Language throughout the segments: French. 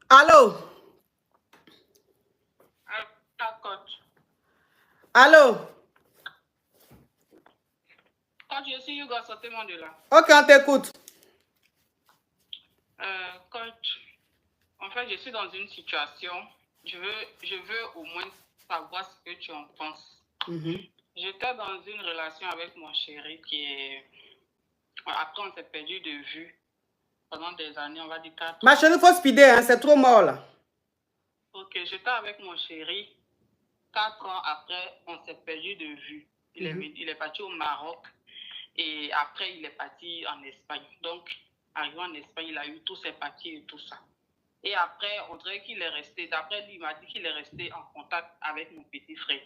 Allô? Coach. Allô? Coach, je suis Hugo, sortez-moi de là. Ok, on t'écoute. Coach, en fait, je suis dans une situation. Je veux au moins savoir ce que tu en penses. J'étais dans une relation avec mon chéri qui est... Après, on s'est perdu de vue pendant des années, on va dire 4 ans. Ma chérie, il faut speeder, hein, c'est trop mort là. Ok, j'étais avec mon chéri. 4 ans après, on s'est perdu de vue. Il est parti au Maroc et après, il est parti en Espagne. Donc, arrivé en Espagne, il a eu tous ses papiers et tout ça. Et après, on dirait qu'il est resté, d'après lui, il m'a dit qu'il est resté en contact avec mon petit frère.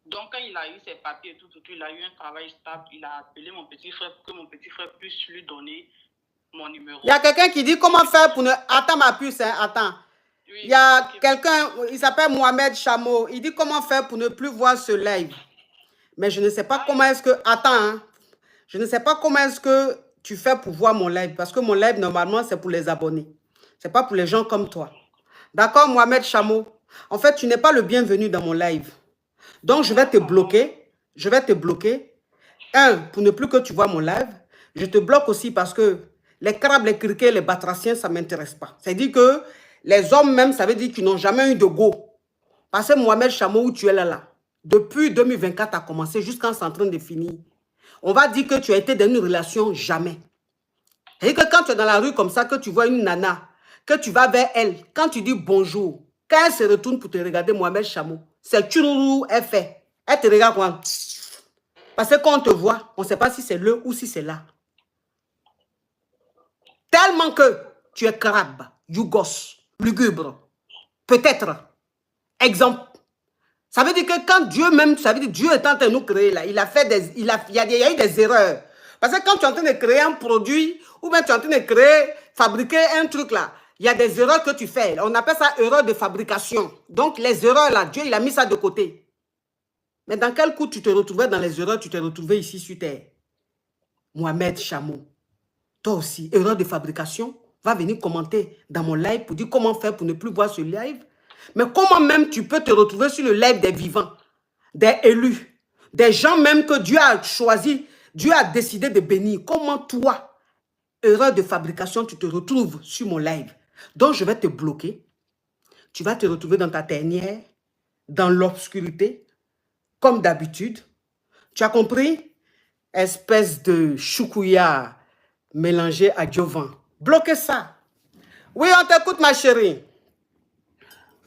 Donc, quand il a eu ses papiers et tout, il a eu un travail stable, il a appelé mon petit frère pour que mon petit frère puisse lui donner mon numéro. Il y a quelqu'un qui dit comment faire pour ne... Attends ma puce, hein, attends. Oui, il y a quelqu'un, il s'appelle Mohamed Chameau. Il dit comment faire pour ne plus voir ce live. Mais je ne sais pas comment est-ce que... Attends, hein. Je ne sais pas comment est-ce que tu fais pour voir mon live. Parce que mon live, normalement, c'est pour les abonnés. Ce n'est pas pour les gens comme toi. D'accord, Mohamed Chameau? En fait, tu n'es pas le bienvenu dans mon live. Donc, je vais te bloquer. Je vais te bloquer. Un, pour ne plus que tu vois mon live. Je te bloque aussi parce que les crabes, les criquets, les batraciens, ça ne m'intéresse pas. C'est-à-dire que les hommes même, ça veut dire qu'ils n'ont jamais eu de go. Parce que Mohamed Chameau, où tu es là, depuis 2024 a commencé jusqu'en c'est en train de finir. On va dire que tu as été dans une relation jamais. C'est-à-dire que quand tu es dans la rue comme ça, que tu vois une nana, que tu vas vers elle, quand tu dis bonjour, quand elle se retourne pour te regarder, Mohamed Chameau, c'est Tchourourou, elle fait. Elle te regarde quoi? Parce que quand on te voit, on ne sait pas si c'est le ou si c'est là. Tellement que tu es crabe, yougos, lugubre. Peut-être. Exemple. Ça veut dire que quand Dieu même, ça veut dire Dieu est en train de nous créer là, il a fait des, il y a eu des erreurs. Parce que quand tu es en train de créer un produit, ou bien tu es en train de créer, fabriquer un truc là, il y a des erreurs que tu fais. On appelle ça erreur de fabrication. Donc les erreurs là, Dieu il a mis ça de côté. Mais dans quel coup tu te retrouvais dans les erreurs, tu t'es retrouvé ici sur terre? Mohamed Chameau. Toi aussi, erreur de fabrication, va venir commenter dans mon live pour dire comment faire pour ne plus voir ce live. Mais comment même tu peux te retrouver sur le live des vivants, des élus, des gens même que Dieu a choisi, Dieu a décidé de bénir. Comment toi, erreur de fabrication, tu te retrouves sur mon live? Donc je vais te bloquer. Tu vas te retrouver dans ta tanière, dans l'obscurité, comme d'habitude. Tu as compris? Espèce de choukouya mélangé à Jovan. Bloquez ça. Oui, on t'écoute, ma chérie.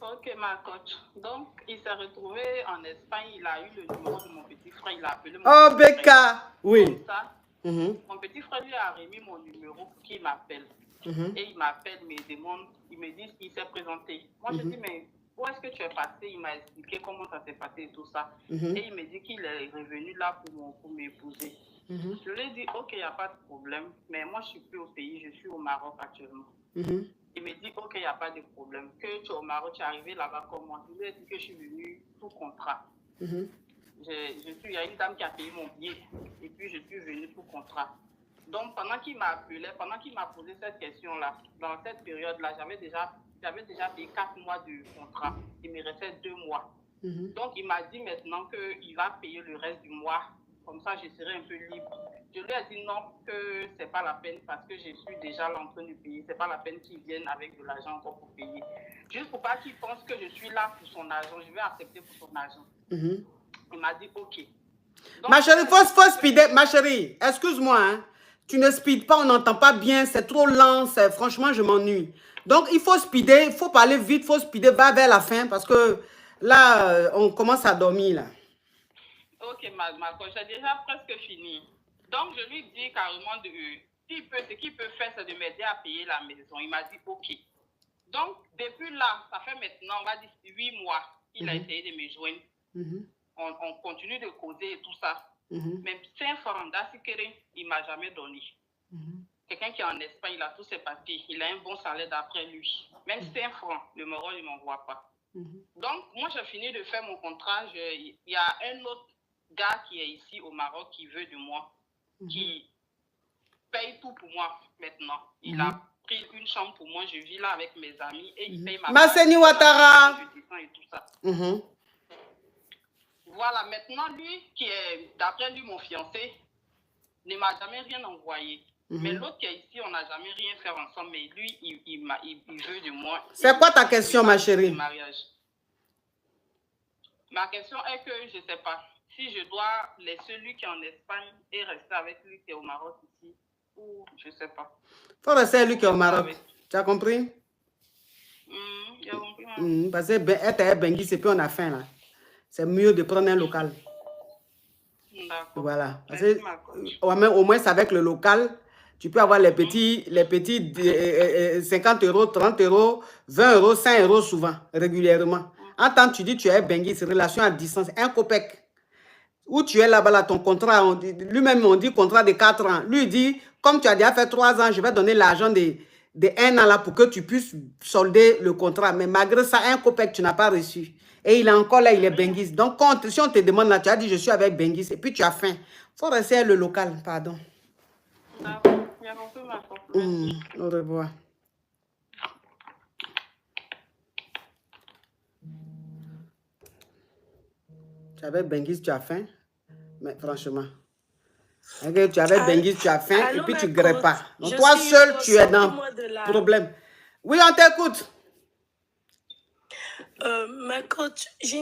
Ok, ma coach. Donc, il s'est retrouvé en Espagne. Il a eu le numéro de mon petit frère. Il a appelé mon petit frère. Oh, Becca. Oui. Comme ça, mon petit frère lui a remis mon numéro pour qu'il m'appelle. Et il m'appelle, il me demande, il me dit qu'il s'est présenté. Moi, je dis, mais où est-ce que tu es passé? Il m'a expliqué comment ça s'est passé et tout ça. Et il me dit qu'il est revenu là pour m'épouser. Je lui ai dit, ok, il n'y a pas de problème. Mais moi, je ne suis plus au pays, je suis au Maroc actuellement. Il me dit, ok, il n'y a pas de problème. Que tu es au Maroc, tu es arrivé là-bas comme moi. Je lui ai dit que je suis venu sous contrat. Il y a une dame qui a payé mon billet. Et puis, je suis venu sous contrat. Donc, pendant qu'il m'a appelé, pendant qu'il m'a posé cette question-là, dans cette période-là, j'avais déjà payé 4 mois de contrat. Il me restait 2 mois. Donc, il m'a dit maintenant qu'il va payer le reste du mois. Comme ça, je serai un peu libre. Je lui ai dit non, que ce n'est pas la peine parce que je suis déjà là en train de payer. Ce n'est pas la peine qu'il vienne avec de l'argent encore pour payer. Juste pour pas qu'il pense que je suis là pour son argent. Je vais accepter pour son argent. Il m'a dit ok. Donc, ma chérie, faut speeder. Ma chérie, excuse-moi, hein. Tu ne speed pas, on n'entend pas bien, c'est trop lent, franchement, je m'ennuie. Donc, il faut speeder, il faut parler vite, il faut speeder, va vers la fin, parce que là, on commence à dormir, là. Ok, ma coach, j'ai déjà presque fini. Donc, je lui dis carrément ce qu'il peut faire, c'est de m'aider à payer la maison. Il m'a dit ok. Donc, depuis là, ça fait maintenant, on va dire 8 mois, il a essayé de me joindre. On continue de causer et tout ça. Même 5 francs d'Assikere, il ne m'a jamais donné. Quelqu'un qui est en Espagne, il a tous ses papiers. Il a un bon salaire d'après lui. Même 5 francs, le Maroc, il ne m'envoie pas. Donc, moi, j'ai fini de faire mon contrat. Il y a un autre gars qui est ici au Maroc qui veut de moi, qui paye tout pour moi maintenant. Il a pris une chambre pour moi, je vis là avec mes amis et il paye ma Maseni part, Ouattara. je descends et tout ça. Mhm. Voilà, maintenant, lui, qui est, d'après lui, mon fiancé, ne m'a jamais rien envoyé. Mais l'autre qui est ici, on n'a jamais rien fait ensemble, mais lui, il veut de moi. C'est quoi ta question, ma chérie? Mariage. Ma question est que je ne sais pas si je dois laisser lui qui est en Espagne et rester avec lui qui est au Maroc ici, ou je ne sais pas. Faut rester lui qui est au Maroc. Tu as compris? J'ai compris. Parce que être à Bengui, c'est plus on a faim là. C'est mieux de prendre un local. Voilà. Parce que, au moins, avec le local, tu peux avoir les petits 50 euros, 30 euros, 20 euros, 5 euros souvent, régulièrement. En tant que tu dis tu es Bengui, c'est relation à distance, un copec. Où tu es là-bas, là, ton contrat, lui-même, on dit contrat de 4 ans. Lui, il dit, comme tu as déjà fait 3 ans, je vais donner l'argent de 1 an là pour que tu puisses solder le contrat. Mais malgré ça, un copec, tu n'as pas reçu. Et il est encore là, il est Benguis. Donc, si on te demande là, tu as dit, je suis avec Benguis, et puis tu as faim. Il faut rester le local, pardon. Au revoir. Tu avais Benguis, tu as faim. Mais franchement, tu avais Benguis, tu as faim, et puis tu ne grèves pas. Donc, toi seul, tu es dans le problème. Oui, on t'écoute. Mais coach, j'ai